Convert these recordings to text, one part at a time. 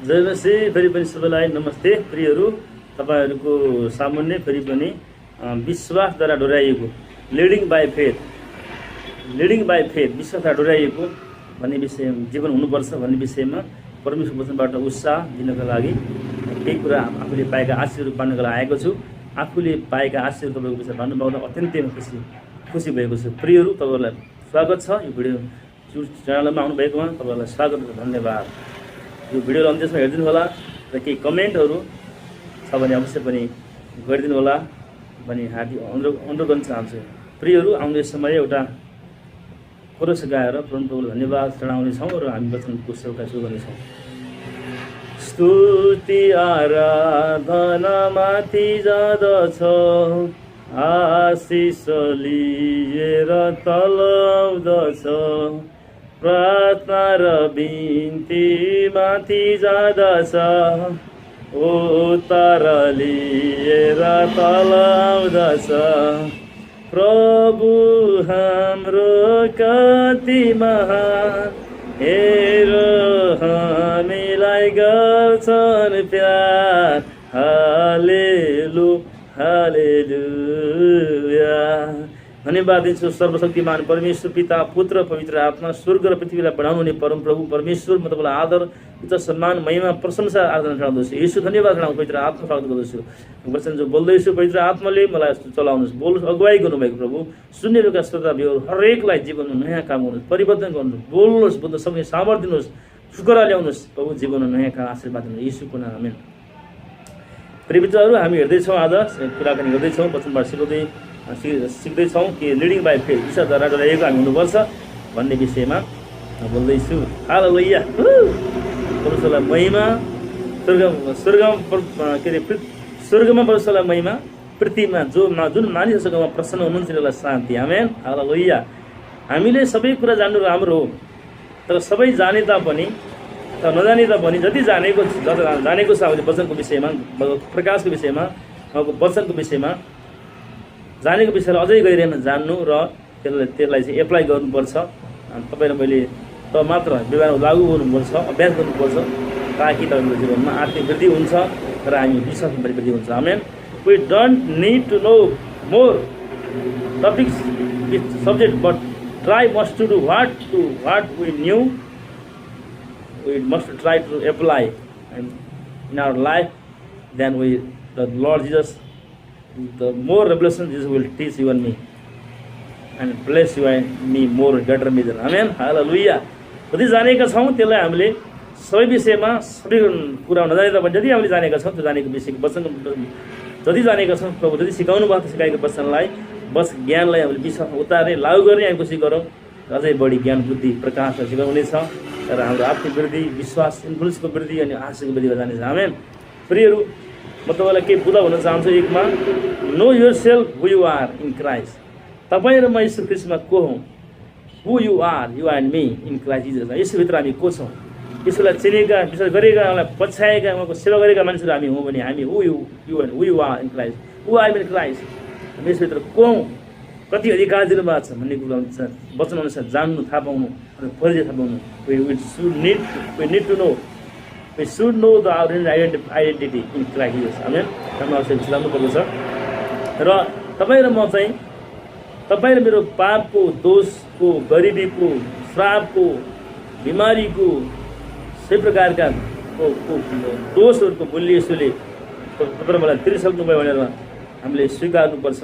जय मसी फेरि पनि सबैलाई नमस्ते प्रियहरू। तपाईहरूको सामुन्ने फेरि पनि विश्वासद्वारा डोराइएको लिडिङ बाई फेथ विश्वासद्वारा डोराइएको भन्ने विषय जीवन हुनुपर्छ भन्ने विषयमा परमेश्वर वचनबाट उत्साह दिनको लागि केही कुरा आफूले पाएका आशीर्वाद बाँड्नको लागि आएको छु। आफूले पाएका आशीर्वाद तपाईँको विषय भन्नुभयो अत्यन्तै खुसी भएको छु। प्रियहरू, तपाईँहरूलाई स्वागत छ यो भिडियो च्यानलमा आउनुभएकोमा तपाईँहरूलाई स्वागत र धन्यवाद। यो भिडियो अन्त्यसम्म हेरिदिनु होला र केही कमेन्टहरू छ भने अवश्य पनि गरिदिनु होला भनी हार्दिक अनुरोध गर्न चाहन्छु। प्रियहरू, आउने समय एउटा कोरस गाएर परमप्रभुलाई धन्यवाद चढाउनेछौँ र हामी वचनको सेवा सुरु गर्नेछौँ। स्तुति आराधना माथि जाँदछ, आशिष लिएर तल आउँदछ, प्रार्थना र बिन्ती माथि जाँदछ, उत्तर लिएर तल आउँदछ। प्रभु हाम्रो कति महान, हेर हामीलाई गर्छन् प्यार। हालेलुया। धन्यवाद दिन्छु सर्वशक्तिमान परमेश्वर पिता, पुत्र, पवित्र आत्मा, स्वर्ग र पृथ्वीलाई बनाउनु हुने परमप्रभु परमेश्वर, म तपाईँलाई आदर, उच्च सम्मान, महिमा, प्रशंसा, आराधना चढाउँदछु। यसो धन्यवाद चढाउँ, पवित्र आत्मा स्वागत गर्दछु। वचन जो बोल्दैछु पवित्र आत्माले मलाई चलाउनुहोस्, बोल्नुहोस्, अगुवाई गर्नुभएको प्रभु। सुन्नेका श्रोताहरू हरेकलाई जीवनमा नयाँ काम गर्नुहोस्, परिवर्तन गर्नुहोस्, बोल्नुहोस्, बोल्न सक्ने सामर्थ्य दिनुहोस्, शुक्र ल्याउनुहोस् प्रभु। जीवनमा नयाँ काम आशीर्वाद दिनुहोस्, यीशुको नाममा आमेन। प्रियमित्रहरू, हामी हेर्दैछौँ, आज कुराकानी गर्दैछौँ, वचनबाट सिक्दैछौँ कि लिडिङ बाई फेथ विश्वासद्वारा डोराइएको हामी हुनुपर्छ भन्ने विषयमा बोल्दैछु। हालेलुया। परमेश्वरलाई महिमा, स्वर्गमा परमेश्वरलाई महिमा, पृथ्वीमा जुन मानिसहरूसँग प्रसन्न हुनुहुन्छ त्यसलाई शान्ति। आमेन। हालेलुया। हामीले सबै कुरा जान्नु राम्रो हो, तर सबै जाने तापनि नजाने तापनि जति जानेको छ हामीले वचनको विषयमा, प्रकाशको विषयमा, वचनको विषयमा जानेको विषयलाई अझै गहिराइमा जान्नु र त्यसलाई चाहिँ एप्लाई गर्नुपर्छ। तपाईँ र मैले त मात्र व्यवहार लागू गर्नुपर्छ, अभ्यास गर्नुपर्छ, ताकि तपाईँको जीवनमा आत्मिक वृद्धि हुन्छ र हामी विश्वासमा पनि वृद्धि हुन्छ। Amen. We don't need to know more topics with subject, but try must to do what we knew. We must try to apply in our life. Then the Lord Jesus, the more revelation Jesus will teach you and me, and bless you and me more greater measure. Amen. Hallelujah. जति जानेका छौँ त्यसलाई हामीले सबै विषयमा सबै कुरा नजाने तापनि जति हामीले जानेका छौँ त्यो जानेको विषयको वचन जति जानेका छौँ, प्रभु जति सिकाउनु भएको सिकाएको वचनलाई, बस ज्ञानलाई हामीले विश्वासमा उतार्ने, लागू गर्ने हामी कोसिस गरौँ। अझै बढी ज्ञान, बुद्धि, प्रकाश सिकाउनेछ र हाम्रो आत्मिक वृद्धि, विश्वास, इन्फ्लुएन्सको वृद्धि अनि आशाको वृद्धि जानेछ। आमेन। प्रियहरू, म तपाईँलाई केही बुझा भन्न चाहन्छु। एकमा, know yourself who you are in Christ. तपाईँ र म यीशु ख्रीष्टमा को हौँ? Who you are, you and me in Christ Jesus. यसोभित्र हामी को छौँ? यसोलाई चिनेका, विश्वास गरेका, उहाँलाई पछ्याएका, उहाँको सेवा गरेका मान्छेहरू हामी हौँ भने हामी who you are in Christ, who I in Christ. हामी यसोभित्र को हौँ, कति अधिकार दिनुभएको छ भन्ने कुरा वचन अनुसार जान्नु, थाहा पाउनु र परिचय थाहा पाउनु। We should know the identity in Christ Jesus. Amen. हामी अवश्य जान्नुपर्दछ। र तपाईँ र म चाहिँ, तपाईँ र मेरो पापको, दोषको, गरिबीको, श्रापको, बिमारीको, सबै प्रकारका दोषहरूको मूल्य यसोले तपाईँ मलाई तिरिसक्नुभयो भनेर हामीले स्वीकार्नुपर्छ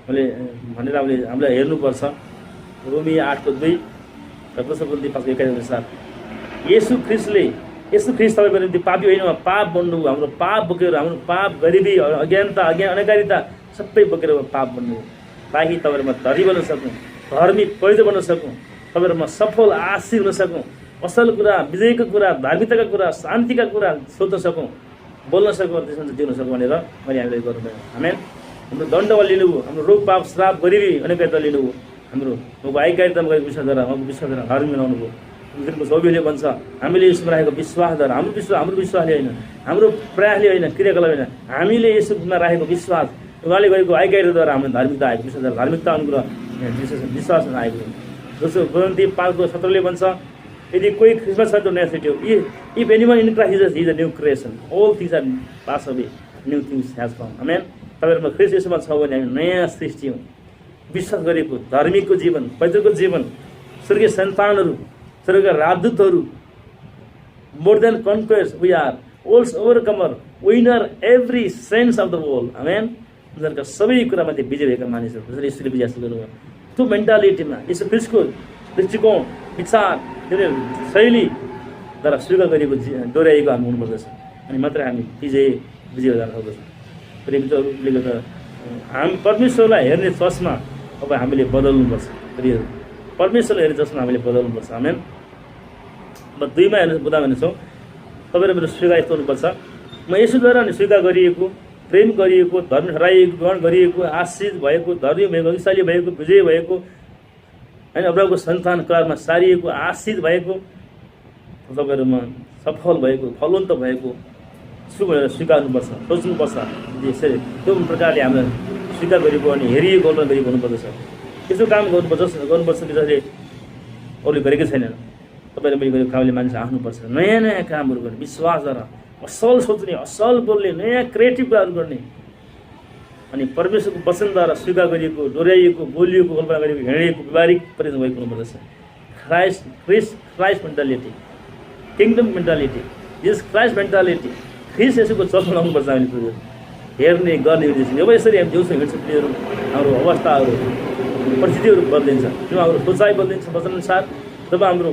भनेर हामीलाई हेर्नुपर्छ। रोमी 8:2 र प्रसङ्ग 5:21 अनुसार यीशु ख्रीष्ट तपाईँको निम्ति पापी होइन, पाप बन्नु, हाम्रो पाप बोकेर, हाम्रो पाप, गरिबी, अज्ञानता, अनकारिता सबै बोकेर पाप बन्नु, ताकि तपाईँहरूमा धर्मी बन्न सकौँ, धार्मिक पवित्र बन्न सकौँ, तपाईँहरूमा सफल आशीष हुन सकौँ, असल कुरा, विजयको कुरा, धार्मिकताका कुरा, शान्तिका कुरा सोध्न सकौँ, बोल्न सकौँ, त्यसमा जिउन सकौँ भनेर मैले हामीलाई गर्नुभयो। आमेन। हाम्रो दण्डमा लिनुभयो, हाम्रो रोग, पाप, श्राप, गरिबी, अनेकता लिनुभयो, हाम्रो आज्ञाकारितामा गरेको विश्वासद्वारा, विश्वासद्वारा धार्मिक बनाउनुभयो। सौभिले भन्छ हामीले यसमा राखेको विश्वासद्वारा, हाम्रो विश्वासले होइन, हाम्रो प्रयासले होइन, क्रियाकलाप होइन, हामीले यसमा राखेको विश्वास, उहाँले गरेको आज्ञाकारिताद्वारा हाम्रो धार्मिकता आएको, विश्वासद्वारा धार्मिकता अनुग्रह विश्वासमा आएको। दोस्रो कोरिन्थी 5:17 भन्छ यदि कोही ख्रिस्टमा छ त नयाँ सृष्टि हो। If anyone in Christ is a new creation, all things are pass away, new things has come. Amen. तपाईहरुमा ख्रिस्ट येशूमा छ भने हामी नयाँ सृष्टि हौं। विश्वास गरेको धार्मिकको जीवन, पवित्रको जीवन, स्वर्गीय सन्तानहरू, स्वर्गका राजदूतहरू, more than conquest, we are also overcomer, winner every sense of the world. Amen. उनीहरूका सबै कुरामाथि विजय भएका मानिसहरू, जसरी यसले विजय हासिल गर्नुभयो त्यो मेन्टालिटीमा यसो ख्रिस्टको दृष्टिकोण, विचार, शैलीद्वारा स्वीकार गरिएको दोहोऱ्याइएको हामी हुनुपर्दछ, अनि मात्रै हामी विजय जान सक्दछौँ। प्रेमित्रहरूले गर्दा हामी परमेश्वरलाई हेर्ने चस्मा अब हामीले बदल्नुपर्छ। प्रियहरू, परमेश्वरलाई हेर्ने चस्मा हामीले बदल्नुपर्छ। आमेन। अब 2 मा हेर्नु बुझा भनेछौँ, तपाईँ र मेरो स्वीकार यस्तो हुनुपर्छ, म यसोद्वारा नि स्वीकार गरिएको, प्रेम गरिएको, धर्म हराइएको, ग्रहण गरिएको, आशिष भएको, धर्मी भएको, शक्तिशाली भएको, विजय भएको, होइन, अब्राहमको सन्तान कालमा सारिएको, आशिष भएको, तपाईँहरूमा सफल भएको, फलवन्त भएको छु भनेर स्वीकार्नुपर्छ, सोच्नुपर्छ। यसरी त्यो प्रकारले हामीलाई स्वीकार गरेको अनि हेरिएको कल्पना गरेको हुनुपर्दछ। यसो काम गर्नुपर्छ जसले अरूले गरेकै छैनन्। तपाईँले मैले गरेको कामले मानिस आफ्नुपर्छ। नयाँ नयाँ कामहरू गर्ने, विश्वासद्वारा असल सोच्ने, असल बोल्ने, नयाँ क्रिएटिभ कुराहरू गर्ने, अनि परमेश्वरको वचनद्वारा स्वीकार गरिएको, दोहोऱ्याइएको, बोलिएको, कल्पना गरेको, हिँडेको, व्यवहारिक परिवर्तन भएको हुनुपर्दछ। Christ mentality, kingdom mentality, Jesus Christ mentality, Khrist येशूको चस्मा लाउनुपर्छ हामीले। हेर्ने गर्ने जब यसरी हामी जिउँछौँ, हिँड्छौँ, प्रियहरू, हाम्रो अवस्थाहरू, परिस्थितिहरू बदलिन्छ, जब हाम्रो सोचाइ बदलिन्छ वचनअनुसार, जब हाम्रो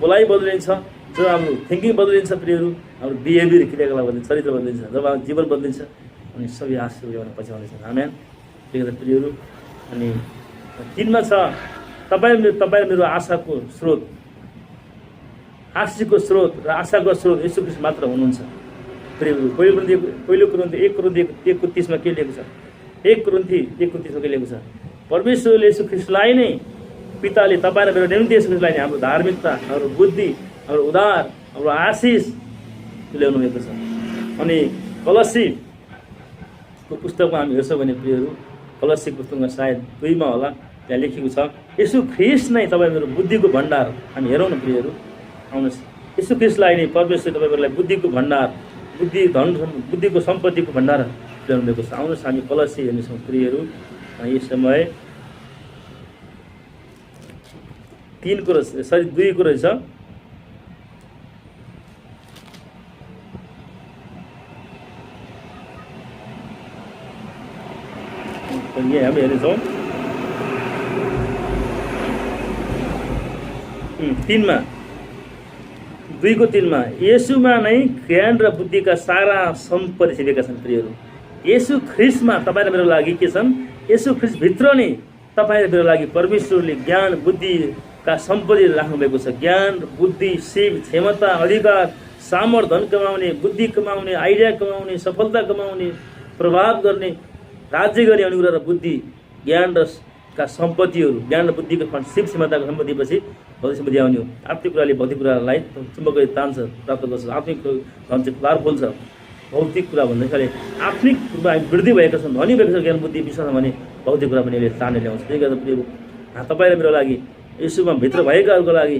बोलाइ बदलिन्छ, जब हाम्रो थिङ्किङ बदलिन्छ, प्रियहरू, हाम्रो बिहेभियर, क्रियाकलाप बदलिन्छ, चरित्र बदलिन्छ, जब हाम्रो जीवन बदलिन्छ, अनि सबै आशिष ल्याउन पछि आउँदैछ। आमेन। त्यही भएर प्रियहरू, अनि 3 मा छ, तपाईँ मेरो आशाको स्रोत, आशिषको स्रोत र आशाको स्रोत येशू ख्रिस्ट मात्र हुनुहुन्छ। प्रियहरू, पहिलो कुरिन्थी 1:31 मा के लेखेको छ? 1:31 मा के लेखेको छ? परमेश्वरले येशू ख्रिस्टलाई नै, पिताले तपाईँ र मेरो निम्ति येशू ख्रिस्टलाई नै हाम्रो धार्मिकता, हाम्रो बुद्धि, हाम्रो उद्धार, हाम्रो आशिष ल्याउनु भएको छ। अनि कलसीको पुस्तकमा हामी हेर्छौँ भने प्रियहरू, कलसी पुस्तकमा सायद 2 मा होला, त्यहाँ लेखेको छ, येशू ख्रिस्ट नै तपाईँ मेरो बुद्धिको भण्डार। हामी हेरौँ न प्रियहरू, आउनुहोस्, येशू ख्रिस्टलाई नै परमेश्वरले तपाईँहरूलाई बुद्धिको भण्डार, बुद्धिको सम्पत्तिको भण्डार ल्याउनु भएको छ। आउनुहोस्, हामी कलसी हेर्नेछौँ प्रियहरू। यस समय 2 को रहेछ। यहाँ हामी हेर्नेछौँ 3 मा, 2:3 मा, येशूमा नै ज्ञान र बुद्धिका सारा सम्पत्ति छिपेका छन्। प्रियहरू, येशू ख्रिस्टमा तपाईँ र मेरो लागि के छन्? येशू ख्रिस्टभित्र नै तपाईँ र मेरो लागि परमेश्वरले ज्ञान बुद्धिका सम्पत्ति राख्नुभएको छ। ज्ञान, बुद्धि, सिप, क्षमता, अधिकार, सामर्थ्य, धन कमाउने, बुद्धि कमाउने, आइडिया कमाउने, सफलता कमाउने, प्रभाव गर्ने, राज्य गर्ने अनुग्रह र बुद्धि, ज्ञान र का सम्पत्तिहरू, ज्ञान र बुद्धिको सिप, क्षमताको सम्पत्तिपछि भौतिक सम्पत्ति आउने हो। आत्मिक कुराले भौतिक कुरालाई चुम्बक तान्छ, प्राप्त गर्छ। आत्मिक धन चाहिँ पावरफुल छ। भौतिक कुरा भन्दाखेरि आत्मिक रूपमा वृद्धि भएका छन्, धनी भएका छ ज्ञान बुद्धि विश्वास भने भौतिक कुरा पनि यसले तानेर ल्याउँछ। त्यही गर्दा तपाईँ र मेरो लागि, येशूमा भित्र भएकाहरूको लागि,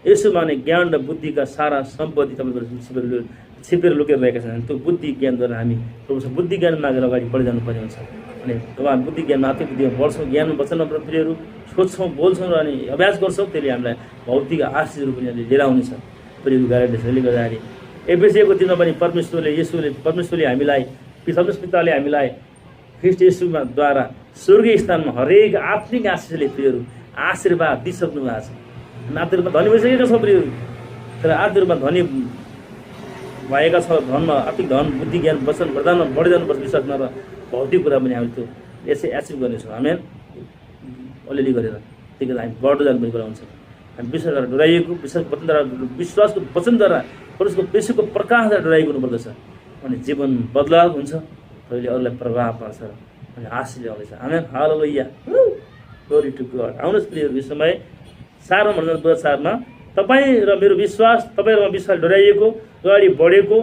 येशूमा नै ज्ञान र बुद्धिका सारा सम्पत्ति तपाईँको छिपेर लुकेर रहेका छन्। त्यो बुद्धि ज्ञानद्वारा हामी प्रभुसँग बुद्धि ज्ञान मागेर अगाडि बढी जानुपर्ने हुन्छ। अनि जब हामी बुद्धि ज्ञानमा, आत्मिक बुद्धिमा बढ्छौँ, ज्ञानमा वचनमा प्रियहरू सोध्छौँ, बोल्छौँ र अनि अभ्यास गर्छौँ, त्यसले हामीलाई भौतिक आशिषहरू पनि लिएर आउनेछ। प्रियहरू, गाडीले त्यसले गर्दाखेरि एफएसीको दिनमा पनि परमेश्वरले हामीलाई, पिताले हामीलाई ख्रिस्ट येशूमा द्वारा स्वर्गीय स्थानमा हरेक आत्मिक आशिषले प्रियहरू आशीर्वाद दिइसक्नु भएको छ। आत्मिक रूपमा धनी भइसकेका छौँ प्रियहरू, तर आत्मिक रूपमा धनी भएका छ, धनमा आत्मिक धन, बुद्धि, ज्ञान, वचन, वरदानमा बढी जानुपर्छ विश्वासमा, र भौतिक कुरा पनि हामीले त्यो यसै एचिभ गर्नेछौँ। आमेन। अलिअलि गरेर त्यही गर्दा हामी बढ्दै जानुपर्ने कुरा हुन्छ। हामी विश्वासद्वारा डराइएको, विश्वासको वचनद्वारा परमेश्वरको प्रकाशद्वारा डराइएको हुनुपर्दछ। अनि जीवन बदलाव हुन्छ, अहिले अरूलाई प्रभाव पार्छ अनि आशिष ल्याउँदैछ। आमेन। हालेलुया, ग्लोरी टु गॉड। आउनुहोस् प्रियहरू, यो समय 4 मा तपाईँ र मेरो विश्वास, तपाईँ र विश्वास डराइएको, अगाडि बढेको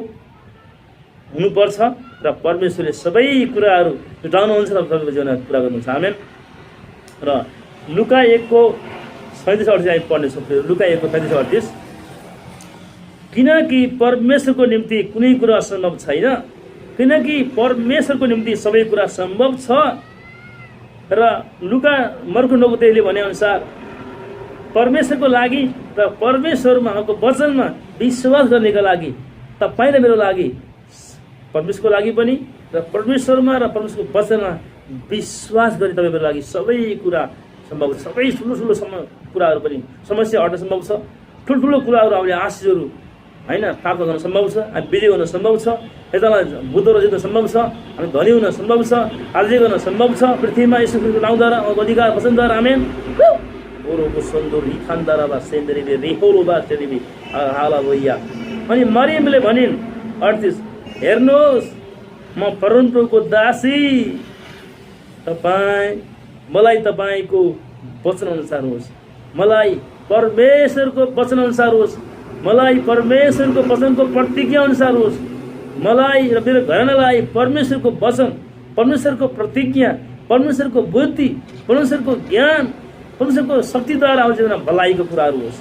हुनुपर्छ र परमेश्वरले सबै कुराहरू जुटाउनुहुन्छ र तपाईँको जीवनमा पुरा गर्नुहुन्छ। आमेन। र लुका 1:27 37-38 हामी पढ्नेछौँ। लुका 1:37-38। किनकि परमेश्वरको निम्ति कुनै कुरा असम्भव छैन, किनकि परमेश्वरको निम्ति सबै कुरा सम्भव छ। र लुका मर्को 9:23ले भनेअनुसार परमेश्वरको लागि र परमेश्वरमा उहाँको वचनमा विश्वास गर्नेका लागि, तपाईँ र मेरो लागि, परमेश्वरको लागि पनि र परमेश्वरमा र परमेश्वरको वचनमा विश्वास गर्ने तपाईँ मेरो लागि सबै कुरा सम्भव छ। सबै ठुलो कुराहरू पनि समस्या हट्न सम्भव छ। ठुल्ठुलो कुराहरू आउने आशिषहरू होइन प्राप्त गर्न सम्भव छ। हामी विजय हुन सम्भव छ। यतालाई बुद्धहरू जित्न सम्भव छ। हामी धनी हुन सम्भव छ। राज्य गर्न सम्भव छ पृथ्वीमा यीशु ख्रीष्टको नाउँद्वारा, अधिकार वचनद्वारा। आमेन। ओरोको सुन्दर रिखान्दाराबा सेन्दरीबे रेहोरोबा तेरीबे हालेलुया। अनि मरियमले भनिन् 38, हेर्नुहोस् म परमप्रभुको दासी, मलाई तपाईँको वचन अनुसार होस्, मलाई परमेश्वरको वचन अनुसार होस्, मलाई परमेश्वरको वचनको प्रतिज्ञा अनुसार होस्, मलाई र मेरो घरनालाई परमेश्वरको वचन, परमेश्वरको प्रतिज्ञा, परमेश्वरको बुद्धि, परमेश्वरको ज्ञान, परमेश्वरको शक्तिद्वारा आउँछ भलाइको कुराहरू होस्।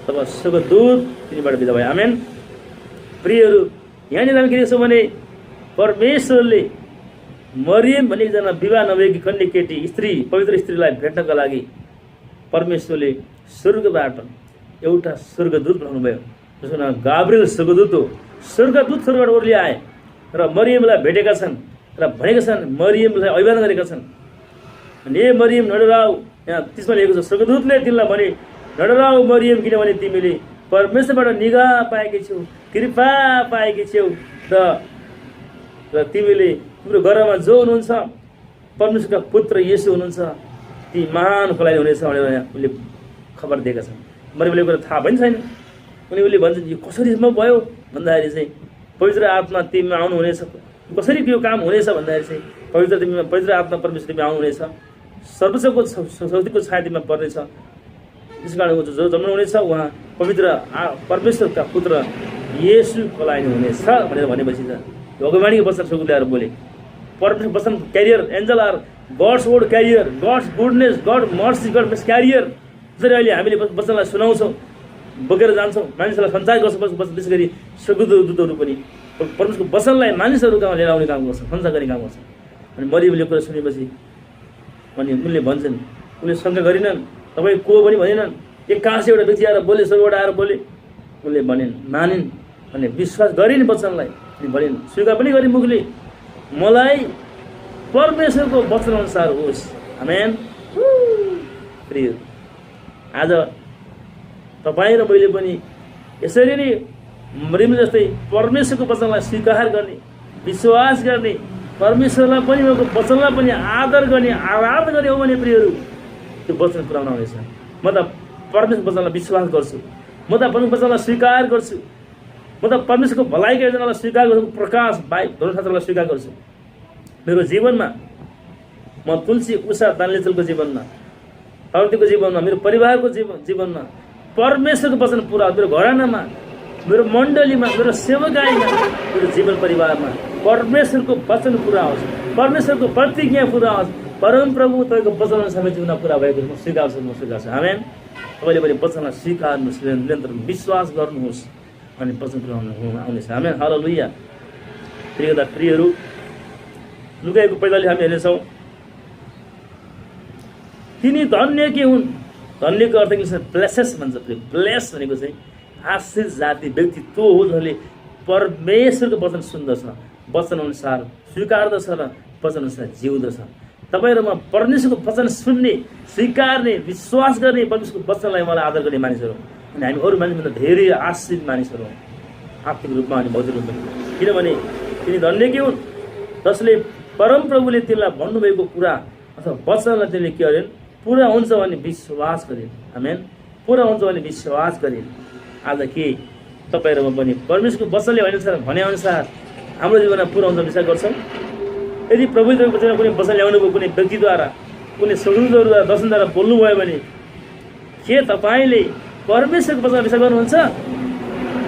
तब स्वर्गदूत तिनीबाट बिदा भयो। आमेन। प्रियहरू, यहाँनिर हामी के देख्छौँ भने परमेश्वरले मरियम भन्ने एकजना विवाह नभएकी कन्या केटी स्त्री, पवित्र स्त्रीलाई भेट्नका लागि परमेश्वरले स्वर्गबाट एउटा स्वर्गदूत पठाउनु भयो, जसको नाम गाब्रिएल स्वर्गदूत हो। स्वर्गदूत स्वर्गबाट ओर्ली आए र मरियमलाई भेटेका छन् र भनेका छन्, मरियमलाई अभिवादन गरेका छन्। अनि ए मरियम नडराऊ, यहाँ 30मा लेखेको छ, स्वर्गदूतले तिमीलाई भने नडराऊ मरियम, किनभने तिमीले परमेश्वरबाट निगाह पाएकी छौ, कृपा पाएकी छौ, र तिमीले तिम्रो घरमा जो हुनुहुन्छ परमेश्वरका पुत्र येशू हुनुहुन्छ, ती महान फलाइने हुनेछ भनेर उनले खबर दिएका छन्। मरियमले कुरा थाहा पनि छैन। उनीहरूले भन्छन् यो कसरी सम्भव भयो भन्दाखेरि चाहिँ पवित्र आत्मा तिमीमा आउनुहुनेछ। कसरी यो काम हुनेछ भन्दाखेरि चाहिँ पवित्र आत्मा परमेश्वर तिमीमा आउनुहुनेछ, सर्वोच्चको शक्तिको छाया तिमीमा पर्नेछ। त्यस कारण जो जन्मनुहुनेछ उहाँ पवित्र परमेश्वरका पुत्र येशू फलाइनु हुनेछ भनेर भनेपछि त भगवानीको वचन स्वर्गदूतले बोले। परमेश्वर वचन carrier angel are God's word carrier, God's goodness, God mercy, God miss carrier. जसरी अहिले हामीले वचनलाई सुनाउँछौँ, बोकेर जान्छौँ, मानिसहरूलाई सञ्चार गर्छौँ वचन, त्यसै गरी स्वर्गदूतहरू पनि परमेश्वरको वचनलाई मानिसहरू कहाँ लिएर आउने काम गर्छ, सञ्चार गर्ने काम गर्छ। अनि मरियमले कुरा सुनेपछि अनि उनले भन्छन्, उनले शङ्का गरिनन्, तपाईँ को पनि भनेनन्, एक्कासी एउटा व्यक्ति आएर बोले, स्वर्गबाट आएर बोले। उनले भनिन्, मानिन् अनि विश्वास गरिन् वचनलाई, अनि भनिन्, स्वीकार पनि गरिन् मुखले, मलाई परमेश्वरको वचन अनुसार होस्। आमेन। प्रिय, आज तपाईँ र मैले पनि यसरी नै मरियम जस्तै परमेश्वरको वचनलाई स्वीकार गर्ने, विश्वास गर्ने, परमेश्वरलाई पनि उहाँको वचनलाई पनि आदर गर्ने, आराधना गर्ने हो भने प्रियहरू त्यो वचन पुऱ्याउन हुनेछ। म त परमेश्वरको वचनलाई विश्वास गर्छु, म त परमेश्वरको वचनलाई स्वीकार गर्छु, म त परमेश्वरको भलाइका योजनालाई स्वीकार गर्छु, प्रकाश बाइक धर्मशास्त्रलाई स्वीकार गर्छु। मेरो जीवनमा म तुलसी उषा दानलेचलको जीवनमा, पार्वतीको जीवनमा, मेरो परिवारको जीवनमा परमेश्वरको वचन पुरा, मेरो घरानामा, मेरो मण्डलीमा, मेरो सेवकाईमा, मेरो जीवन परिवारमा परमेश्वरको वचन पुरा होस्, परमेश्वरको प्रतिज्ञा पुरा होस्। परमप्रभु तपाईँको वचन अनुसार जीवनमा पुरा भएको म स्वीकार्छु। आमेन। तपाईँले पनि वचनलाई स्वीकार्नुहोस्, निरन्तर विश्वास गर्नुहोस् अनि वचन पुऱ्याउनु आउनेछ। आमेन। हालेलुया। प्रियहरू, लुका 1:45 हामी हेर्नेछौँ, तिनी धन्य के हुन्। धन्यको अर्थ के छ? ब्लेसेस भन्छ। ब्लेस भनेको चाहिँ आशिष जाति व्यक्तित्व हो, जसले परमेश्वरको वचन सुन्दछ, वचन अनुसार स्वीकार्दछ र वचन अनुसार जिउँदछ। तपाईँ र म परमेश्वरको वचन सुन्ने, स्वीकार्ने, विश्वास गर्ने, परमेश्वरको वचनलाई मलाई आदर गर्ने मानिसहरू हो। अनि हामी अरू मानिसभन्दा धेरै आश्रित मानिसहरू हौँ, आत्मिक रूपमा अनि भौतिक रूपमा। किनभने तिनी धन्य के हुन् जसले परमप्रभुले तिनलाई भन्नुभएको कुरा अथवा वचनलाई तिनले के गरेन्, पुरा हुन्छ भने विश्वास गरिन्। आमेन। पुरा हुन्छ भने विश्वास गरिन्। आज के तपाईँ र म पनि परमेश्वरको वचनले भने अनुसार हाम्रो जीवनमा पुरा हुन्छ विश्वास गर्छौँ? यदि प्रभुले कुनै वचन ल्याउनुभयो, कुनै व्यक्तिद्वारा, कुनै सगुनद्वारा, दर्शनद्वारा बोल्नुभयो भने के तपाईँले परमेश्वरको वचनमा विश्वास गर्नुहुन्छ?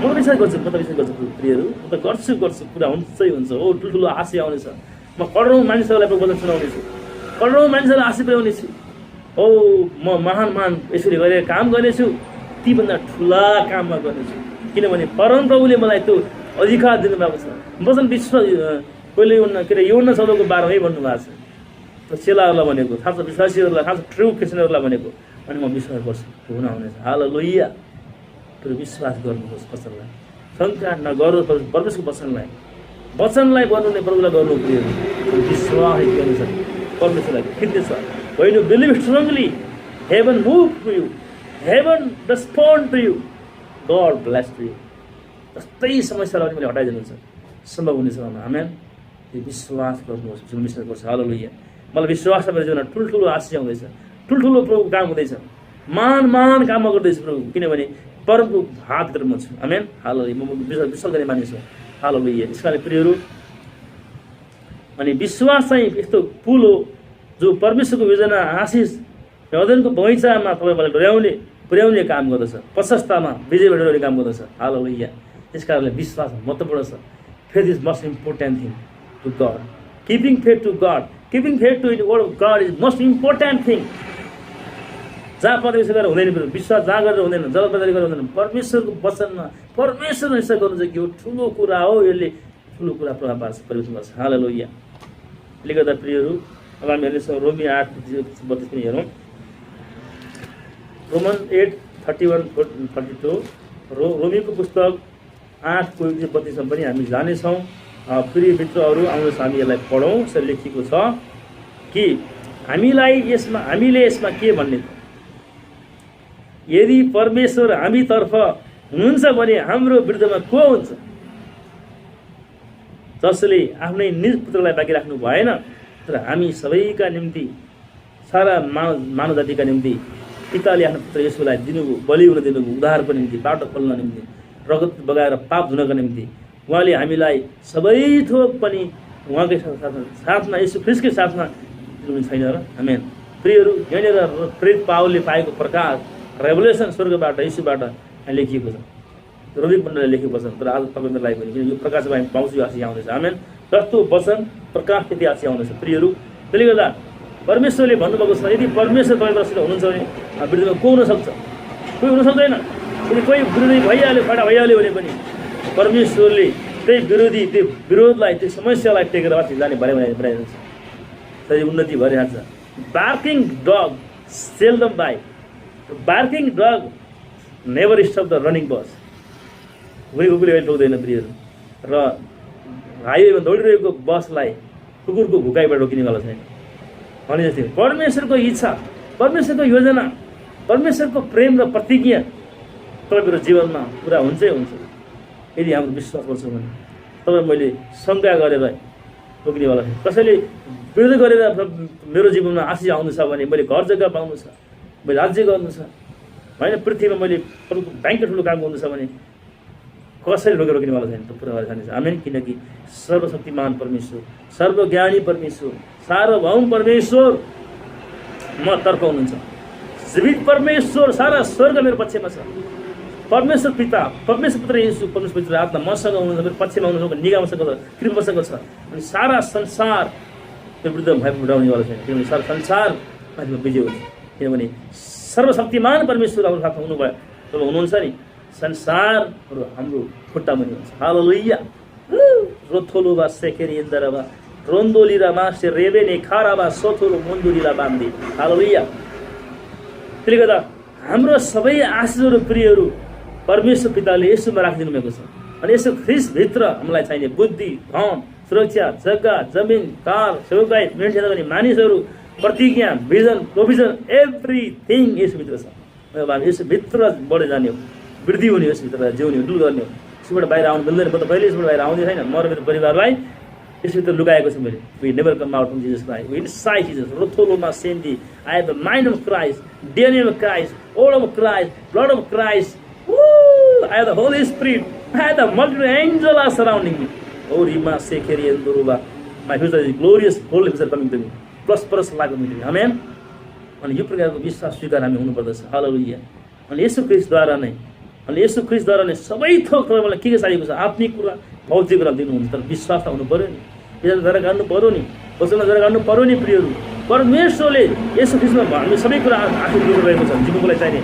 म विश्वास गर्छु, म त विश्वास गर्छु प्रियहरू, म त गर्छु पुरा हुन्छै हुन्छ। हो, ठुल्ठुलो आशा आउनेछ। म करोडौँ मानिसहरूलाई वचन सुनाउनेछु, करोडौँ मानिसहरूलाई आशा पुर्याउनेछु। ओ म महान यसरी गरेर काम गर्नेछु, तीभन्दा ठुला काम म गर्नेछु, किनभने परमप्रभुले मलाई त्यो अधिकार दिनुभएको छ। वचन विश्वास कहिले के अरे योहन्ना 14 को 12 भन्नुभएको छ, त्यो चेलाहरूलाई भनेको, थाहा छ विश्वासीहरूलाई, थाहा छ ट्रु क्रिस्चियनहरूलाई भनेको। अनि म विश्वास गर्छु हुन हुनेछ। हालेलुया। त्यो विश्वास गर्नुहोस् वचनलाई, शङ्का नगर्नु परमेश्वरको वचनलाई गर्नु प्रभुलाई गर्नु प्रिय विश्वास गर्नु छ परमेश्वरलाई खिच्दैछ। when you believe strongly, heaven move to you, heaven respond to you, God bless you। जस्तै समस्यालाई मैले हटाइदिनुहुन्छ, सम्भव हुनेछ। आमेन। यो विश्वास गर्नुहोस्, जुन विश्वास गर्छ। हालेलुया। मलाई विश्वास छ मेरो जीवनमा ठुल्ठुलो आशिष आउँदैछ, ठुल्ठुलो प्रभुको काम हुँदैछ, महान काम गर्दैछ प्रभु, किनभने परमको हातभित्र म छु। आमेन। हालेलुया। म विश्वास गर्ने मानिस हो। हालेलुया। यसकारण प्रियहरू, अनि विश्वास चाहिँ यस्तो पुल हो जो परमेश्वरको योजना, आशिष र अध्ययनको बगैँचामा तपाईँलाई पुर्याउने काम गर्दछ, प्रशस्तमा विजय भेटाउने काम गर्दछ। हालेलुया। त्यस कारणले विश्वास महत्त्वपूर्ण छ। Faith is most important thing to God. Keeping faith to God, keeping faith to the word of God is most important thing. जहाँ परमेश्वर गरेर हुँदैन, विश्वास जहाँ गरेर हुँदैन, जलप्रदारी गरेर हुँदैन, परमेश्वरको वचनमा परमेश्वर निश्चय गर्नु चाहिँ यो ठुलो कुरा हो। यसले ठुलो कुरा प्रभाव पार्छ, परिवर्तन गर्छ। हालेलुया। यसले गर्दा प्रियहरू, अब हामी हेर्नेछौँ रोमी 8:32 पनि हेरौँ। रोमन 8:31-32 रोमीको पुस्तक 8:32 पनि हामी जानेछौँ। प्रिय मित्रहरू, आउनुहोस् हामी यसलाई पढौँ। यसरी लेखिएको छ कि हामीले यसमा के भन्ने त? यदि परमेश्वर हामीतर्फ हुनुहुन्छ भने हाम्रो विरुद्धमा को हुन्छ? जसले आफ्नै निज पुत्रलाई बाँकी राख्नु भएन, तर हामी सबैका निम्ति, सारा मानव जातिका निम्ति पिताले आफ्नो पुत्र येशूलाई दिनुभयो, बलि हुन दिनुभयो, उद्धारको निम्ति, बाटो खोल्न निम्ति, रगत बगाएर पाप धुनको निम्ति। उहाँले हामीलाई सबै थोक पनि उहाँकै साथमा, येशू ख्रीष्टकै साथमा दिनु छैन र? आमेन। प्रियहरू, यहाँनिर प्रेरित पावलले पाएको प्रकाश, रेभोल्युसन स्वर्गबाट, येशूबाट लेखिएको छ, रोमिक मण्डलले लेखेको वचन। तर आज तपाईँको लागि पनि यो प्रकाश हामी पाउँछु, यो आशिष आउँदैछ। आमेन। जस्तो वचन प्रकाश त्यति आशिष आउँदैछ प्रियहरू। त्यसले गर्दा परमेश्वरले भन्नुभएको छ, यदि परमेश्वर तपाईँसित हुनुहुन्छ भने विरुद्धमा को हुनसक्छ? कोही हुन सक्दैन। यदि कोही विरोधी भइहाल्यो, फाटा भइहाल्यो भने पनि परमेश्वरले त्यही विरोधी, त्यो विरोधलाई, त्यो समस्यालाई टेकेर माथि जाने बनाइदिन्छ, त्यसरी उन्नति भइरहन्छ। Barking dog seldom bite, barking dog never stop the running bus. कुकुरले रोक्दैन प्रियहरू, र हाइवेमा दौडिरहेको बसलाई कुकुरको भुकाइबाट रोकिनेवाला छैन। भने जस्तै परमेश्वरको इच्छा, परमेश्वरको योजना, परमेश्वरको प्रेम र प्रतिज्ञा तपाईँको जीवनमा पुरा हुन्छै हुन्छ यदि हाम्रो विश्वास गर्छौँ भने। तपाईँ मैले शङ्का गरेर रोक्नेवाला छैन। कसैले विरोध गरेर मेरो जीवनमा आशिष आउनु छ भने, मैले घर जग्गा पाउनु छ, मैले राज्य गर्नु छ, होइन, पृथ्वीमा मैले प्रभुको ब्याङ्क ठुलो काम गर्नु छ भने कसैले रोक्नेवाला छैन, त पुरा भएर जानेछ। आमेन। किनकि सर्वशक्तिमान परमेश्वर, सर्वज्ञानी परमेश्वर, सार्वभौम परमेश्वर म तर्फ हुनुहुन्छ। जीवित परमेश्वर, सारा स्वर्ग मेरो पक्षमा छ। परमेश्वर पिता, परमेश्वर पुत्र येशू, परमेश्वर पिता आत्मा मसँग हुनुहुन्छ, मेरो पक्षमा हुनुहुन्छ, निगामसँग छ, कृपासँग छ। अनि सारा संसार त्यो विरुद्ध भए उडाउनेवाला छैन, किनभने सारा संसार माथिमा विजय हुन्छ। किनभने सर्वशक्तिमान परमेश्वर हाम्रो साथमा हुनुभयो, तपाईँ हुनुहुन्छ नि, संसारहरू हाम्रो खुट्टा मुनि हुन्छ। हालेलुया। रोथोलुबा सेकेरी इन्दरबा रोन्दोलिरा मासे रेबेने खाराबा सोथोलो मुन्दुरीला बान्दी। हालेलुया। त्यसले गर्दा हाम्रो सबै आशिषहरू प्रियहरू परमेश्वर पिताले येशूमा राखिदिनु भएको छ। अनि यसो ख्रीष्टभित्र हामीलाई चाहिने बुद्धि, धन, सुरक्षा, जग्गा, जमिन, कार, सेवकाई, मेन्टेन गर्ने मानिसहरू, प्रतिज्ञा, भिजन, प्रोभिजन, एभ्रिथिङ यसोभित्र छ। अब हामी यसोभित्र बढेर जाने हो, वृद्धि हुने हो, यसभित्र जिउने हो, डुल गर्ने हो। यसबाट बाहिर आउनु मिल्दैन। म त कहिले यसबाट बाहिर आउँदै छैन। म र मेरो परिवारलाई यसभित्र लुकाएको छु मैले। We never come out from Jesus Christ, we inside Jesus. रोथोलोमा सेन्डी, I have the mind of Christ, DNA of Christ, all of Christ, blood of Christ. I have the Holy Spirit. I have the multitude of angels are surrounding me. Oh, Rima Sekeri and Duruba. My future is glorious, holy future coming to me. Prosperous life coming to me. Amen. अनि यो प्रकारको विश्वास स्वीकार हामी हुनुपर्दछ। हालेलुया। अनि येशू ख्रीष्टद्वारा नै सबै थोक तपाईँलाई के चाहिएको छ? आत्मिक कुरा, भौतिक कुरा दिनुहुन्छ। तर विश्वास त हुनु पर्यो नि, विचारधारा गर्नु पर्यो नि, वचनधारा गर्नु पर्यो नि प्रियहरू। परमेश्वरले यसो ख्रिस्टमा हामी सबै कुरा आफै दिनु रहेको छ। जीवनको लागि चाहिने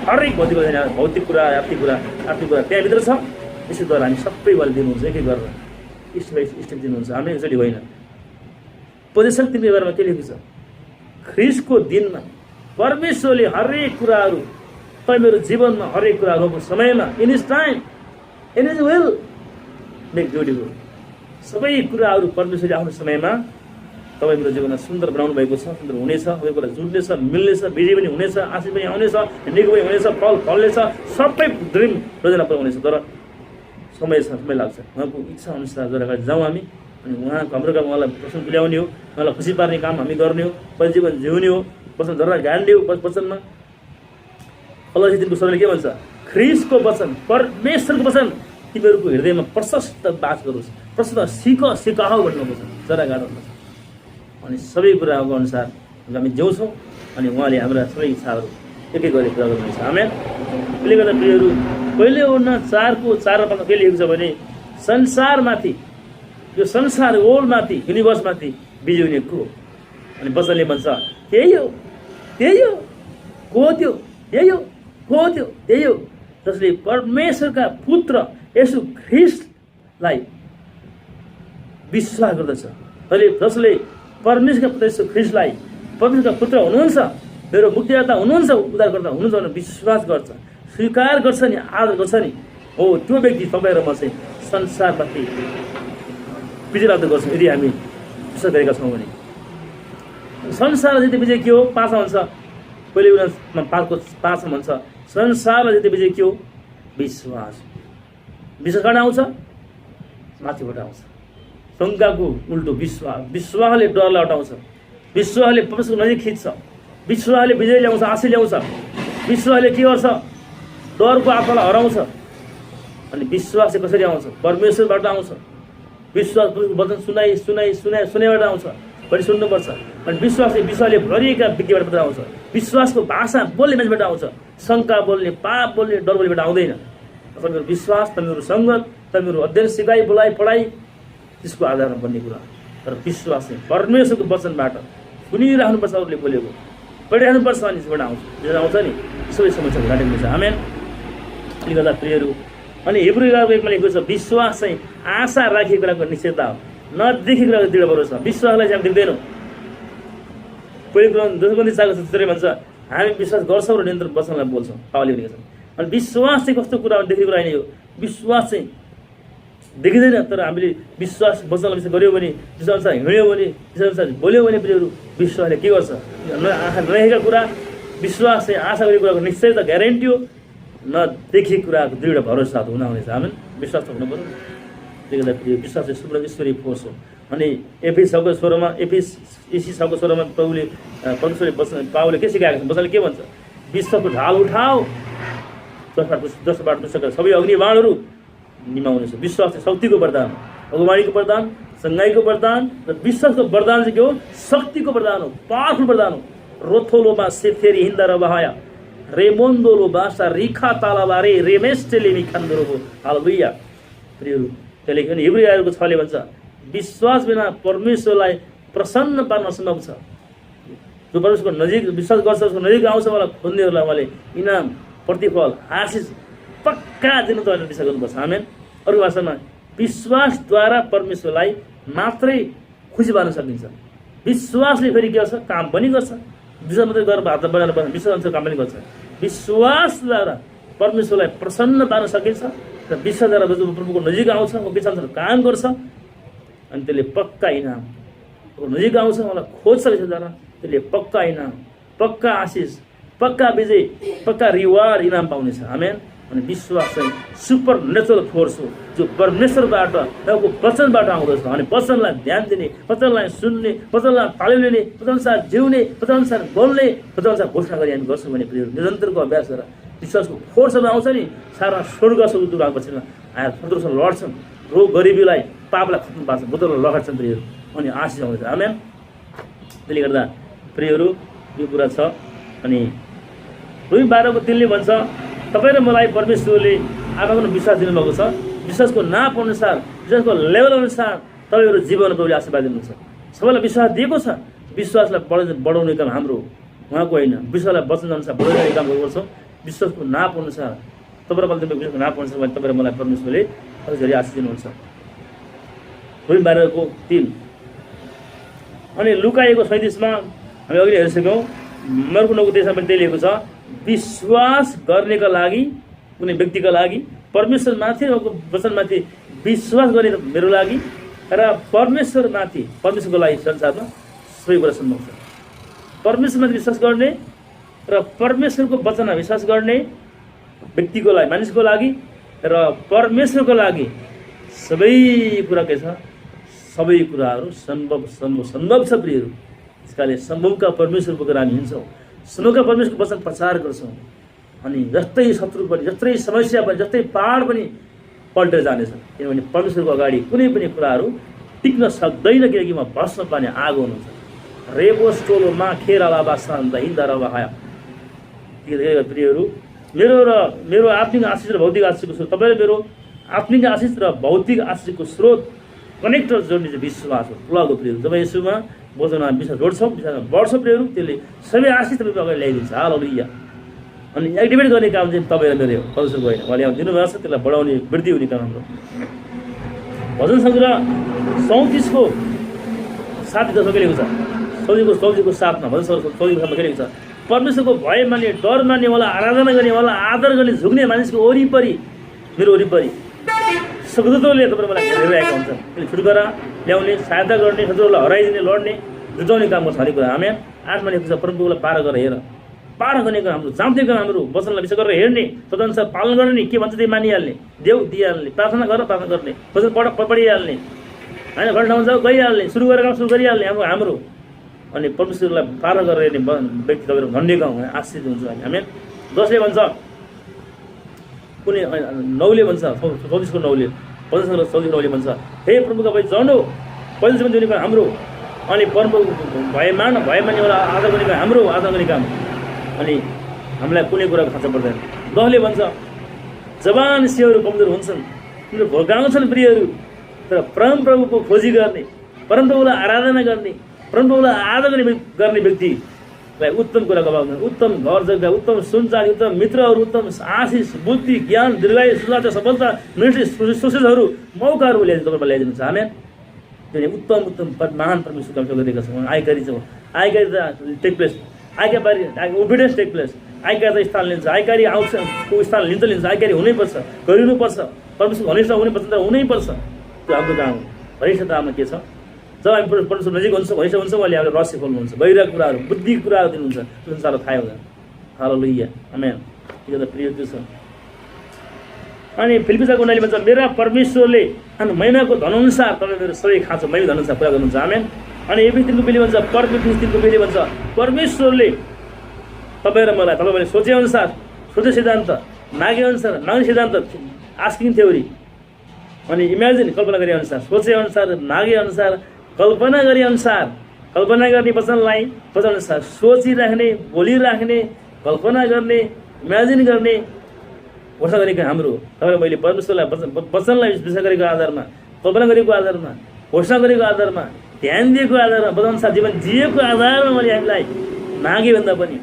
हरेक भौतिक कुरा आर्थिक कुरा त्यहाँभित्र छ। यसोद्वारा हामी सबै गरेर दिनुहुन्छ, एक एक गरेर स्टेप बाई स्टेप दिनुहुन्छ। हामी एकचोटि होइन। उपदेशक 3:11 के लेखेको छ? ख्रिस्टको दिनमा परमेश्वरले हरेक कुराहरू तपाईँ मेरो जीवनमा हरेक कुराहरूको समयमा in is time in is will make beautiful. सबै कुराहरू परमेश्वरले आफ्नो समयमा तपाईँ मेरो जीवनमा सुन्दर बनाउनु भएको छ, सुन्दर हुनेछ। सबै कुरा जुट्नेछ, मिल्नेछ, विजय पनि हुनेछ, आशिष पनि आउनेछ, निको पनि हुनेछ, फल फल्नेछ, सबै ड्रिम योजना पनि हुनेछ। तर समय लाग्छ। उहाँको इच्छा अनुसार जरा जाउँ हामी अनि उहाँको हाम्रो काम उहाँलाई प्रसन्न तुल्याउने हो, उहाँलाई खुसी पार्ने काम हामी गर्ने हो, पछि जीवन जिउने हो। वचन जरा गाड्ने हो। वचनमा कलसी 3:17 के भन्छ? ख्रिस्टको वचन, परमेश्वरको वचन तिमीहरूको हृदयमा प्रशस्त बास गरोस्, प्रशस्त सिकाऊ भन्नुपर्छ, जरा गाड्नुपर्छ। अनि सबै कुराको अनुसार हामी जिउँछौँ अनि उहाँले हाम्रा सबै इच्छाहरू एक एक गरी पुरा गर्नुहुन्छ। आमेन। त्यसले गर्दा प्रियहरू, पहिले उन्न 4:4 के लेखेको छ भने संसारमाथि, यो संसार वर्ल्डमाथि, युनिभर्समाथि विजय हुने को? अनि वचनले भन्छ त्यही हो को त्यो, त्यही हो जसले परमेश्वरका पुत्र येशू ख्रिस्टलाई विश्वास गर्दछ। जसले परमेश्वरका पुत्र येशू ख्रिस्टलाई परमेश्वरका पुत्र हुनुहुन्छ, मेरो मुक्तिदाता हुनुहुन्छ, उद्धारकर्ता हुनुहुन्छ भनेर विश्वास गर्छ, स्वीकार गर्छ नि, आदर गर्छ नि, हो त्यो व्यक्ति तपाईँ र म चाहिँ संसारमाथि विजय प्राप्त गर्छौँ यदि हामी विश्वास गरेका छौँ भने। संसारलाई जित्ने विजय के हो? 5 भन्छ। पहिले 5 भन्छ संसारलाई जित्ने विजय के हो? विश्वास। विश्वास कहाँ आउँछ? माथिबाट आउँछ। शङ्काको उल्टो विश्वास। विश्वासले डरलाई हटाउँछ, विश्वासले परमेश्वरको नजिक खिच्छ, विश्वासले विजय ल्याउँछ, आशिष ल्याउँछ। विश्वासले के गर्छ? डरको आत्मालाई हराउँछ। अनि विश्वास चाहिँ कसरी आउँछ? परमेश्वरबाट आउँछ। विश्वास वचन सुनाइबाट आउँछ, पनि सुन्नुपर्छ। अनि विश्वासले भरिएका व्यक्तिबाट मात्र आउँछ। विश्वासको भाषा बोल्ने मान्छेबाट आउँछ, शङ्का बोल्ने, पाप बोल्ने, डर बोल्नेबाट आउँदैन। तपाईँको विश्वास, तपाईँको सङ्गत, तपाईँको अध्ययन, सिकाइ, बोलाइ, पढाइ, त्यसको आधारमा बन्ने कुरा। तर विश्वास चाहिँ परमेश्वरको वचनबाट सुनिराख्नुपर्छ, अरूले बोलेको पढिराख्नुपर्छ, अनि त्यसबाट आउँछ। जो आउँछ नि सबै समस्याहरू घटाइदिनु छ। आमेन। त्यसले गर्दा प्रियहरू, अनि हिब्रू 11:1 लेखेको छ विश्वास चाहिँ आशा राखेको कुराको निश्चयता हो, नदेखेको कुराको दृढ भरोसा। विश्वासलाई चाहिँ हामी देख्दैनौँ। पहिलो कुरा 2:4 भन्छ हामी विश्वास गर्छौँ र निरन्तर वचनलाई बोल्छौँ, पावलले भनेको छ। अनि विश्वास चाहिँ कस्तो कुरा हो? देखेको कुरा होइन। यो विश्वास चाहिँ देखिँदैन, तर हामीले विश्वास वचनलाई विश्वास गऱ्यौँ भने, विश्वासअनुसार हिँड्यौँ भने, विश्वासअनुसार बोल्यौँ भने प्रियहरू, विश्वासले के गर्छ? आँखा नरहेका कुरा, विश्वास चाहिँ आशा गरेको कुराको निश्चयता, ग्यारेन्टी हो, नदेखेको कुराको दृढ भरोसा हुन आउनेछ। आमेन। विश्वास त हुनु पऱ्यो। त्यसले गर्दा विश्वास चाहिँ शुभ ईश्वरीय फोर्स हो। अनि एफिस 6:16 पावलले के सिकाएको छ? वचनले के भन्छ? विश्वासको ढाल उठाऊ, जसबाट सबै अग्निबाणहरू निमाउनेछ। विश्वास चाहिँ शक्तिको वरदान, अगुवानीको वरदान, सङ्घाइको वरदान र विश्वासको वरदान चाहिँ के हो? शक्तिको वरदान हो, पावरफुल वरदान हो। रोथोलोमा सेथेरी हिन्दा र बहाया रेमोन्दोलो बासा रिखा तालाबारे रेमेस्टेलेमी खान्दोरो। हालेलुया। प्रियहरू, त्यसले पनि हिब्रू 11:6 भन्छ विश्वास बिना परमेश्वरलाई प्रसन्न पार्न असम्भव छ। जो परमेश्वरको नजिक विश्वास गर्छ, उसको नजिक आउँछ, मलाई खोज्नेहरूलाई उहाँले इनाम, प्रतिफल, आशिष पक्का दिनु त विश्वास गर्नुपर्छ। आमेन। अरू भाषामा विश्वासद्वारा परमेश्वरलाई मात्रै खुसी पार्न सकिन्छ। विश्वासले फेरि के गर्छ? काम पनि गर्छ। विश्वास मात्रै गरेर हात बनाएर पर्छ, विश्वास अनुसार काम पनि गर्छ। विश्वासद्वारा परमेश्वरलाई प्रसन्न पार्न सकिन्छ र विश्वासद्वारा प्रभुको नजिक आउँछ, विश्वास अनुसार काम गर्छ, अनि त्यसले पक्का इनाम, नजिक आउँछ, मलाई खोज्छ विश्वासद्वारा, त्यसले पक्का इनाम, पक्का आशिष, पक्का विजय, पक्का रिवार्ड, इनाम पाउनेछ। आमेन। अनि विश्वास चाहिँ सुपर नेचुरल फोर्स हो, जो परमेश्वरबाट, उहाँको वचनबाट आउँदछ। अनि वचनलाई ध्यान दिने, वचनलाई सुन्ने, वचनलाई तालिम लिने, वचनअनुसार जिउने, वचनअनुसार बोल्ने, वचनअनुसार घोषणा गरी हामी गर्छौँ भने प्रिय निरन्तरको अभ्यास गरेर विश्वासको फोर्सहरू आउँछ नि, सारा स्वर्ग समुद्र पछिमा आएर शत्रुसँग लड्छन्, रोग गरिबीलाई, पापलाई खत्म पार्छन्, बुद्धलाई लगाड्छन् प्रियहरू, अनि आशिष आउँदछ। आमेन। त्यसले गर्दा प्रियहरू यो कुरा छ। अनि रोमी 12:3 भन्छ तपाईँ र मलाई परमेश्वरले आफ्नो विश्वास दिनुभएको छ। विश्वासको नाप अनुसार, विश्वासको लेभल अनुसार तपाईँहरू जीवन प्रभुले आशीर्वाद दिनुहुन्छ। सबैलाई विश्वास दिएको छ, विश्वासलाई बढाउने काम हाम्रो, उहाँको होइन। विश्वासलाई वचन अनुसार बढाउने काम गर्छौँ। विश्वासको नाप अनुसार तपाईँ र मलाई विश्वासको नाप अनुसार भने तपाईँ र मलाई परमेश्वरले अझ धेरै आशिष दिनुहुन्छ। रोमी 12:3 अनि लुका 1:37 हामी अघि हेरिसक्यौँ। मार्को 9:23 पनि त्यही लेखेको छ, विश्वास गर्नेका लागि कुनै व्यक्तिका लागि परमेश्वरमाथि उहाँको वचनमाथि विश्वास गर्ने मेरो लागि र परमेश्वरमाथि परमेश्वरको लागि संसारमा सबै कुरा सम्भव छ। परमेश्वरमाथि विश्वास गर्ने र परमेश्वरको वचनमा विश्वास गर्ने व्यक्तिको लागि, मानिसको लागि र परमेश्वरको लागि सबै कुरा के छ, सबै कुराहरू सम्भव छ प्रियहरू। त्यसकाले सम्भवका परमेश्वरको कुरा हामी हिँड्छौँ, सम्भवका परमेश्वरको वचन प्रचार गर्छौँ अनि जस्तै शत्रु पनि, जस्तै समस्या पनि, जस्तै पहाड पनि पल्टेर जानेछ। किनभने परमेश्वरको अगाडि कुनै पनि कुराहरू टिक्न सक्दैन, किनकि म भस्म पार्ने आगो हुनुहुन्छ। रेबोस्टोलोमा खेरालाबा सान्दा हिन्दाराबा हाया। प्रियहरू, मेरो आत्मिक आशिष र भौतिक आशिषको स्रोत, तपाईँले मेरो आत्मिक आशिष र भौतिक आशिषको स्रोत कनेक्टर जोड्ने चाहिँ विश्वास हो, प्लग हो प्रियहरू। जब यसोमा वचनमा विश्वास जोड्छौँ, विश्वासमा बढ्छ प्रियहरू, त्यसले सबै आशिष तपाईँको अगाडि ल्याइदिन्छ। हालेलुया। अनि एक्टिभेट गर्ने काम चाहिँ तपाईँ र मेरो हो, परमेश्वरको होइन। उहाँले यहाँ दिनुभएको छ, त्यसलाई बढाउने वृद्धि हुने काम हाम्रो। भजन सङ्ग्रह 34:7 के लेखेको छ, 34:7 भजन सङ्ग्रह 34:7 के लेखेको छ, परमेश्वरको भय मान्ने, डर मान्ने, मलाई आराधना गर्ने, मलाई आदर गर्ने, झुक्ने मानिसको वरिपरि, मेरो वरिपरि स्वर्गदूतहरूले तपाईँ मलाई घेरिरहेका हुन्छ। त्यसले छुटकारा ल्याउने, सहायता गर्ने, शत्रुलाई हराइदिने, लड्ने, जुटाउने काम गर्छ। हरेक कुरा। आमेन। 8मा लेखेको छ, परमप्रभुलाई पार गरेर हेर। पार गर्ने काम हाम्रो, जान्ने काम हाम्रो, वचनलाई विश्वास गरेर हेर्ने, तदनुसार पालन गर्ने, के भन्छ त्यही मानिहाल्ने, देऊ दिइहाल्ने, प्रार्थना गरेर प्रार्थना गर्ने, वचन पढिहाल्ने, होइन घर ठाउँमा जाऊ गइहाल्ने, सुरु गरेर काम सुरु गरिहाल्ने हाम्रो। अनि परमेश्वरलाई पार गरेर हेर्ने व्यक्ति तपाईँहरू धन्य गाउँ आशिष हुन्छ हामी। आमेन। 10ले भन्छ, कुनै 9ले भन्छ, 34:9ले भजन सङ्ग्रह 34:9ले भन्छ, हे प्रभुका भय जानु, पहिलो जीवन दिने काम हाम्रो, अनि परमप्रभु भय मान्ने वाला आदर गर्ने काम हाम्रो, आदर गर्ने काम। अनि हामीलाई कुनै कुराको खाँचो पर्दैन। 10ले भन्छ, जवान सिंहहरू कमजोर हुन्छन्, तिनीहरू भोगाउँछन् प्रियहरू, तर परमप्रभुको खोजी गर्ने, परमप्रभुलाई आराधना गर्ने, परमप्रभुलाई आदर गर्ने व्यक्तिलाई उत्तम कुराको अभाव हुँदैन। उत्तम घर जग्गा, उत्तम सुनचाँदी, उत्तम मित्रहरू, उत्तम आशिष, बुद्धि, ज्ञान, दीर्घायु, सुरक्षा, सफलता, मिनिस्ट्री, सोसेसहरू, मौकाहरू तपाईँलाई ल्याइदिनुहुन्छ। हामी किनभने उत्तम महान परमेश्वर काम गरिरहेका छौँ। आयकारी छ, आयकारी take place, obedience take place. आयकारी त स्थान लिन्छ, आयकारी आउँछ, स्थान लिन्छ, आयकारी हुनैपर्छ, गरिनुपर्छ, परमेश्वर घनिष्ठ हुनैपर्छ, हुनैपर्छ। त्यो हाम्रो काम हो। घनिष्ठतामा के छ, जब हामी परमेश्वर नजिक हुन्छौँ, घनिष्ठ हुन्छौँ, उहाँले हामीलाई रहस्य खोल्नुहुन्छ, बाहिर कुराहरू, बुद्धि कुराहरू दिनुहुन्छ, त्यो संसारलाई थाहा हुँदैन। हालेलुया। आमेन। यो त प्रिय त्यो छ। अनि फिलिप्पीको 9ले भन्छ, मेरा परमेश्वरले अनि महिमाको धनअनुसार तपाईँ मेरो सबै खाँचो महिमा धनअनुसार पुरा गर्नुहुन्छ। आमेन। अनि एफिस 3:2 भन्छ, परमेश्वर 3:2 भन्छ, परमेश्वरले तपाईँ र मलाई, तपाईँले सोचेअनुसार, सोचे सिद्धान्त, मागेअनुसार, माग्ने सिद्धान्त, आस्किङ थ्योरी, अनि इमेजिन कल्पना गरे अनुसार, सोचे अनुसार, मागे अनुसार, कल्पना गरे अनुसार, कल्पना गर्ने वचनलाई वचन अनुसार सोचिराख्ने, बोलिराख्ने, कल्पना गर्ने, इमेजिन गर्ने, घोषणा गरेको हाम्रो। तपाईँले मैले परमेश्वरलाई वचनलाई विश्वास गरेको आधारमा, कल्पना गरेको आधारमा, घोषणा गरेको आधारमा, ध्यान दिएको आधारमा, वचन अनुसार जीवन जिएको आधारमा मैले हामीलाई मागे भन्दा पनि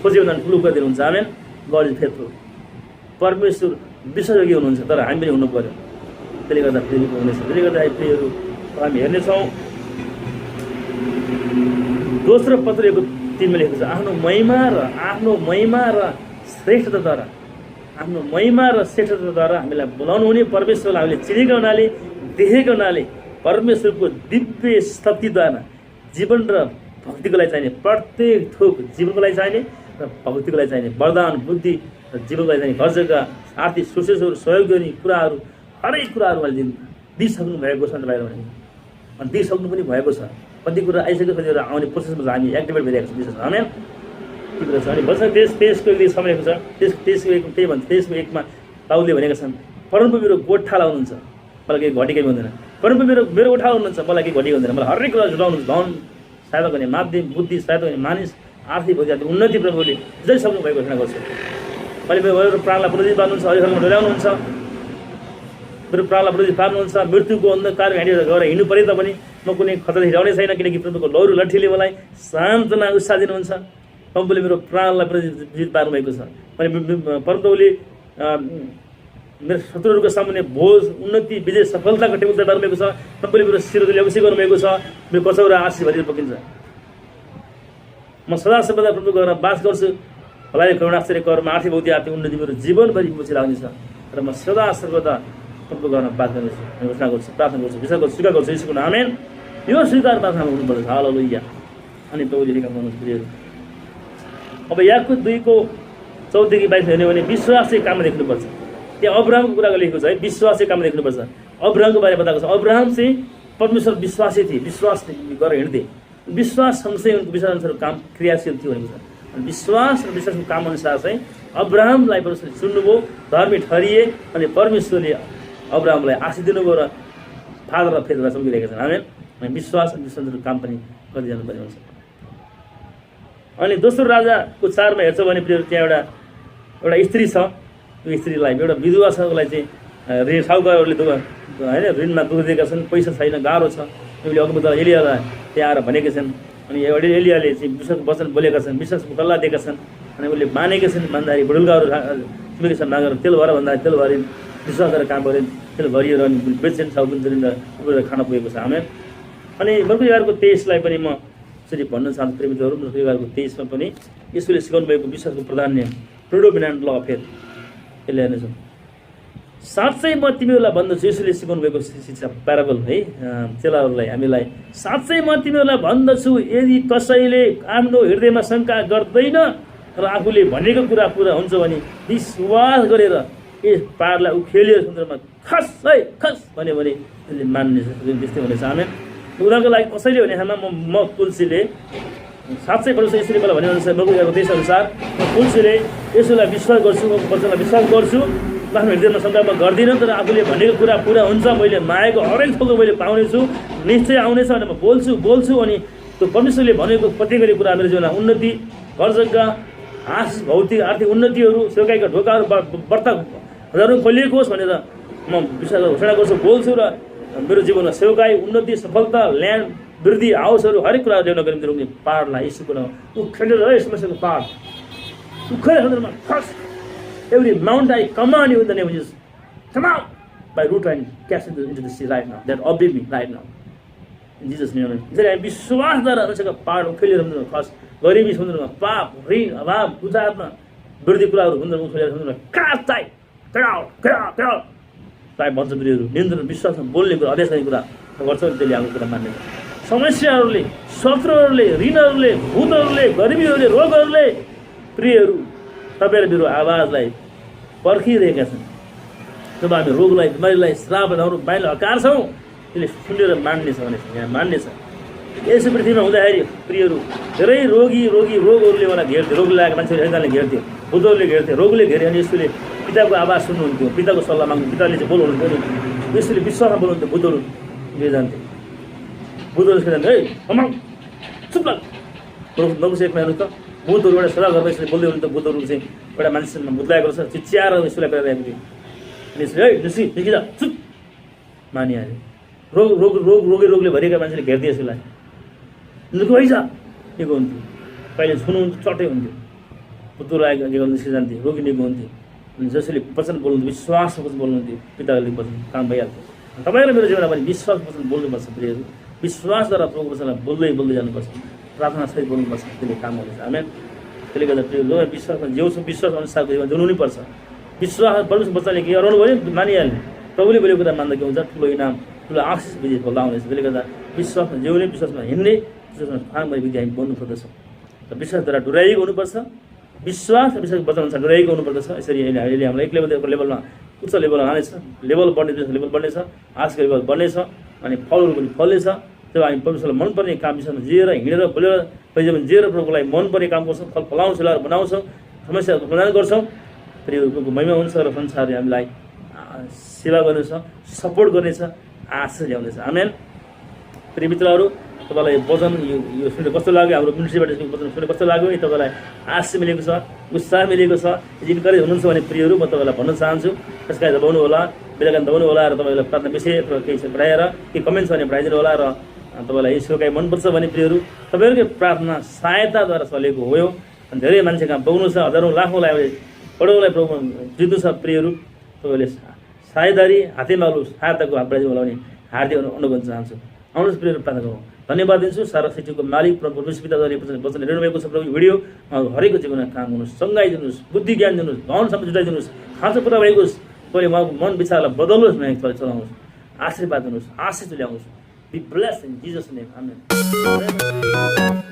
सोचे भन्दा ठुलो कुरा दिनुहुन्छ। आमेन। God is faithful. परमेश्वर विश्वासयोग्य हुनुहुन्छ, तर हामी पनि हुनु पर्यो। त्यसले गर्दा प्रेमीको हुनेछ। त्यसले गर्दा प्रियहरू हामी हेर्नेछौँ, दोस्रो पत्र 1:3 लेखेको छ, आफ्नो महिमा र श्रेष्ठताद्वारा, आफ्नो महिमा र श्रेष्ठताद्वारा हामीलाई बोलाउनु हुने परमेश्वरलाई हामीले चिनेको हुनाले, देखेको हुनाले, परमेश्वरको दिव्य शक्तिद्वारा जीवन र भक्तिको लागि चाहिने प्रत्येक थोक, जीवनको लागि चाहिने र भक्तिको लागि चाहिने वरदान, बुद्धि र जीवनको लागि चाहिने घर जग्गा, आर्थिक सोर्सेसहरू, सहयोग गर्ने कुराहरू, हरेक कुराहरू उहाँले दिइसक्नु भएको छ बाहिर भने। अनि दिइसक्नु पनि भएको छ। कति कुरा आइसक्यो, कति कुरा आउने प्रोसेसमा हामी एक्टिभेट भइरहेको छ विशेष। आमेन। के कुरा छ अनि भन्छ, त्यसको एक समयको छ, त्यसको एक त्यही भन्छ, त्यसको 1मा दाउदले भनेका छन्, परमप्रभु मेरो गोठा लाउनुहुन्छ, मलाई केही घटेकै हुँदैन। परमप्रभु मेरो गोठा हुनुहुन्छ, मलाई केही घटेकै हुँदैन। मलाई हरेक कुरा जुटाउनुहुन्छ, धन सहायता गर्ने माध्यम, बुद्धि सहायता गर्ने मानिस, आर्थिक भोग्य उन्नति प्रभुले जति सक्नु भएको घोषणा गर्छु। मैले मेरो प्राणलाई पुनरुज्जीवित पार्नुहुन्छ, हरिहरमा डोल्याउनुहुन्छ, मेरो प्राणलाई प्रति पार्नुहुन्छ, मृत्युको अन्धकार हिँडेर गएर हिँड्नु परे तापनि म कुनै खतरा हिँडाउने छैन, किनकि प्रभुको लौरो लट्ठीले मलाई शान्तमा उत्साह दिनुहुन्छ। प्रभुले मेरो प्राणलाई प्रति जित पार्नुभएको छ। अनि परमप्रभुले मेरो शत्रुहरूको सामुन्ने भोज, उन्नति, विजय, सफलताको टेबल तयार पार्नुभएको छ। प्रभुले मेरो शिरको ल्याउसी गर्नुभएको छ। मेरो कचौरा आशिष भरिएर पकिन्छ। म सदा सर्वदा प्रभुको घरमा बास गर्छु। भलाइ करुणा आश्चर्य कर्म आर्थिक भौतिक आर्थिक उन्नति मेरो जीवनभरि पछि लाग्नेछ र म सदा सर्वदा प्रभुको घरमा बास गर्नेछु। घोषणा गर्छु, प्रार्थना गर्छु, विश्वास गर्छु, स्वीकार गर्छु यीशुको नाममा आमेन। यो स्वीकार प्रार्थनामा हुनुपर्छ। हालेलुया। अनि प्रभुले लेखेका हुनुहुन्छ प्रियहरू, अब याकूब 2:14-22 हेर्ने भने विश्वास चाहिँ काममा देख्नुपर्छ। त्यहाँ अब्राहमको कुराको लेखेको छ है, विश्वास चाहिँ काममा देख्नुपर्छ। अब्राहमको बारेमा बताएको छ। अब्राहम चाहिँ परमेश्वर विश्वासी थिए, विश्वास गरेर हिँड्थे। विश्वास सँगसँगै उनको विश्वास अनुसार काम क्रियाशील थियो भनेको छ। अनि विश्वास र विश्वासको काम अनुसार चाहिँ अब्राहमलाई परमेश्वरले चुन्नुभयो, धर्मी ठहरिए, अनि परमेश्वरले अब्राहमलाई आशीष दिनुभयो र फादर र फेदमा सम्झिरहेका छन्। आमेन। अनि विश्वास र विश्वासको काम पनि गर्दै जानुपर्ने हुन्छ। अनि दोस्रो राजाको 4मा हेर्छ भने प्रिय त्यहाँ एउटा स्त्री छ। त्यो स्त्रीलाई एउटा विधवा छ, उसलाई चाहिँ ऋण साहुकारहरूले होइन ऋणमा दुःख दिएका छन्, पैसा छैन, गाह्रो छ। उसले अगमवक्ता एलियालाई त्यहाँ आएर भनेका छन्। अनि एलियाले चाहिँ विश्वासको वचन बोलेका छन्, विश्वासको सल्लाह दिएका छन्। अनि उसले मानेका छन्। मान्दाखेरि बुढुल्काहरू तिमीले छन् मागेर तेल भएर भन्दाखेरि तेल भरि विश्वास गरेर काम गरे, तेल भरिएर अनि बेचेन साउन र खान पुगेको छ। आमेन। अनि मर्को 11:23 पनि म यसरी भन्न चाहन्छु प्रेमितहरू, मर्को 11:23 पनि यसले सिकाउनु भएको विश्वासको प्राधान्य प्रोडोमिनेन्ट ल अफ फेथ यसले हेर्नेछौँ। साँच्चै म तिमीहरूलाई भन्दछु, यसले सिकाउनु भएको शिक्षा प्याराबल है चेलाहरूलाई हामीलाई, साँच्चै म तिमीहरूलाई भन्दछु, यदि कसैले आफ्नो हृदयमा शङ्का गर्दैन र आफूले भनेको कुरा पुरा हुन्छ भने विश्वास गरेर यस पाहाडलाई उखेलेर समुद्रमा खस है खस भन्यो भने त्यसले मान्नेछ। त्यस्तै हुनेछ। आमेन। उदाहरणको लागि कसैले भने म तुलसीले साँच्चै परमेश्वर यसरी मलाई भनेअनुसार मर्को 11:23 अनुसार म तुलसीले यसोलाई विश्वास गर्छु, म वचनलाई विश्वास गर्छु, आफ्नो हृदयमा शङ्का म गर्दिनँ, तर आफूले भनेको कुरा पुरा हुन्छ, मैले मागेको हरेक थोक मैले पाउनेछु, निश्चय आउनेछ भनेर म बोल्छु। अनि त्यो परमेश्वरले भनेको प्रत्येक कुरा मेरो जीवनमा उन्नति, घर जग्गा, आशिष, भौतिक आर्थिक उन्नतिहरू, सेवकाईका ढोकाहरू व्रत हजारौँ खोलिएको होस् भनेर म विश्वास घोषणा गर्छु, बोल्छु र मेरो जीवनमा सेवकाई, उन्नति, सफलता, ल्यान्ड, वृद्धि, हाउसहरू हरेक कुरा ल्याउनको निम्ति रोक्ने पाहाडलाई यीशुको नाममा उखेलेर है समस्याको पाहाड उखेलेर समुद्रमा Khas. Every mountain I command you in the name of Jesus, come out by root and cast it into the sea right now. That obey me right now. In Jesus' name. यसरी हामी विश्वासद्वारा अनुसारको पाहाड उखेलेर समुद्रमा खस, गरिबी समुद्रमा, पाप, ऋण, अभाव, बुझारमा, वृद्धि कुराहरू समुद्रमा उखेलेर समुद्रमा काट ताई कराउ ताई भन्छ प्रियहरू। नियन्त्रण विश्वासमा बोल्ने कुरा, अध्यक्ष गर्ने कुरा गर्छ भने त्यसले हाम्रो कुरा मान्ने। समस्याहरूले, शत्रुहरूले, ऋणहरूले, भूतहरूले, गरिबीहरूले, रोगहरूले प्रियहरू तपाईँ मेरो आवाजलाई पर्खिरहेका छन्। जब हामी रोगलाई, बिमारीलाई, श्रापहरू बाहिर हकार्छौँ, त्यसले सुनेर मान्नेछ भनेछ, यहाँ मान्नेछ। यसो पृथ्वीमा हुँदाखेरि प्रियहरू धेरै रोगहरूले मलाई घेर्थ्यो, रोग लागेको मान्छेहरू एकजनाले घेर्थ्यो, भूतहरूले घेर्थ्यो, रोगले घेऱ्यो। अनि यसोले पिताको आवाज सुन्नुहुन्थ्यो, पिताको सल्लाह माग्नु, पिताले चाहिँ बोल्नुहुन्थ्यो। यसोले विश्वासमा बोल्नुहुन्थ्यो, भूतहरू लिएर जान्थ्यो। भूतहरू जान्थ्यो, है कमाउ चुप लाग नबुझेको हेर्नु त। भूतहरू एउटा सल्लाह गरेर यसले बोल्दै हुनुहुन्छ। भूतहरू चाहिँ एउटा मान्छेमा भूतलाएको रहेछ, चिच्याएर यसोलाई गरिरहेको थियो। अनि यसले है निस्कि जा चुप मानिहाल्यो। रोगले भरिएका मान्छेले घेर्थ्यो यसोलाई, निको भइजा निको हुन्थ्यो। कहिले छुनुहुन्छ चटै हुन्थ्यो। भूतहरू आएको निस्कि जान्थ्यो, रोगी निको हुन्थ्यो। अनि जसले वचन बोल्नुहुन्थ्यो, विश्वास वचन बोल्नुहुन्थ्यो, पिताले वचन काम भइहाल्थ्यो। तपाईँले मेरो जीवनमा पनि विश्वास वचन बोल्नुपर्छ प्रियहरू। विश्वासद्वारा प्रभुको वचनलाई बोल्दै जानुपर्छ, प्रार्थना सहित बोल्नुपर्छ, त्यसले काम गर्नेछ। आमेन। त्यसले गर्दा प्रियहरू विश्वासमा जिउँछौँ, विश्वास अनुसारको जीवन जिउनु नै पर्छ। विश्वास परमेश्वर वचनले के गराउनु भयो मानिहाल्ने। प्रभुले बोलेको कुरा मान्दा के हुन्छ, ठुलो इनाम, ठुलो आशिष विजय बोल्दा आउनेछ। त्यसले गर्दा विश्वासमा जिउने, विश्वासमा हिँड्ने, विश्वासमा काम गर्ने विधि हामी बोल्नु पर्दछौँ। र विश्वासद्वारा डुराइएको हुनुपर्छ। विश्वास र विश्वास वचन अनुसार डुराइएको हुनुपर्दछ। यसरी अहिले हामीलाई एक लेभलमा उच्च लेभलमा लानेछ, लेभल बढ्नेछ, आशको लेभल बढ्नेछ, अनि फलहरू पनि फल्नेछ। जब हामी परमेश्वरलाई मनपर्ने काम विषयमा जिएर हिँडेर बोलेर पहिला जिएर प्रभुलाई मनपर्ने काम गर्छौँ, फल फलाउँछौँ, ल्याएर बनाउँछौँ, समस्याहरू समाधान गर्छौँ, फेरि प्रभुको महिमा हुन्छ र संसारले हामीलाई सेवा गर्नेछ, सपोर्ट गर्नेछ, आशिष ल्याउनेछ। आमेन। फेरि मित्रहरू तपाईँलाई वचन यो सुनेर कस्तो लाग्यो, हाम्रो मिनिस्ट्रीबाट वचन सुनेर कस्तो लाग्यो, तपाईँलाई आशिष मिलेको छ, उत्साह मिलेको छ, इन्करेज हुनुहुन्छ भने प्रियहरू म तपाईँलाई भन्न चाहन्छु, त्यसका दबाउनु होला, बेलुका दबाउनु होला र तपाईँलाई प्रार्थना विषय अथवा केही छ पढाएर के कमेन्ट छ भने पढाइदिनु होला र तपाईँलाई यसको काहीँ मनपर्छ भने प्रियहरू तपाईँहरूकै प्रार्थना सहायताद्वारा चलेको हो यो। धेरै मान्छे कहाँ पुग्नु छ, हजारौँ लाखौँलाई करोडौँलाई प्रभु जित्नु छ प्रियहरू। तपाईँले साझेदारी हातेमालो सहायताको हात बढाइदिनु होला भने हार्दिक अनुरोध चाहन्छु। आउनुहोस् प्रियहरू प्रार्थना गरौँ। धन्यवाद दिन्छु सारा सृष्टिको मालिक प्रभु परमेश्वर पिताद्वारा वचन हेर्नु भएको छ प्रभु। भिडियो हरेकको जीवनमा काम गर्नुहोस्, सङ्घाइ दिनुहोस्, बुद्धि ज्ञान दिनुहोस्, धनसम्म जुटाइदिनुहोस्, खाँचो पुरा भएको होस्। तपाईँले उहाँको मन विचारलाई बदल्नुहोस्, नयाँ चलाउनुहोस्, आशीर्वाद दिनुहोस्, आशिष ल्याउनुहोस्। Be blessed in Jesus' name. Amen.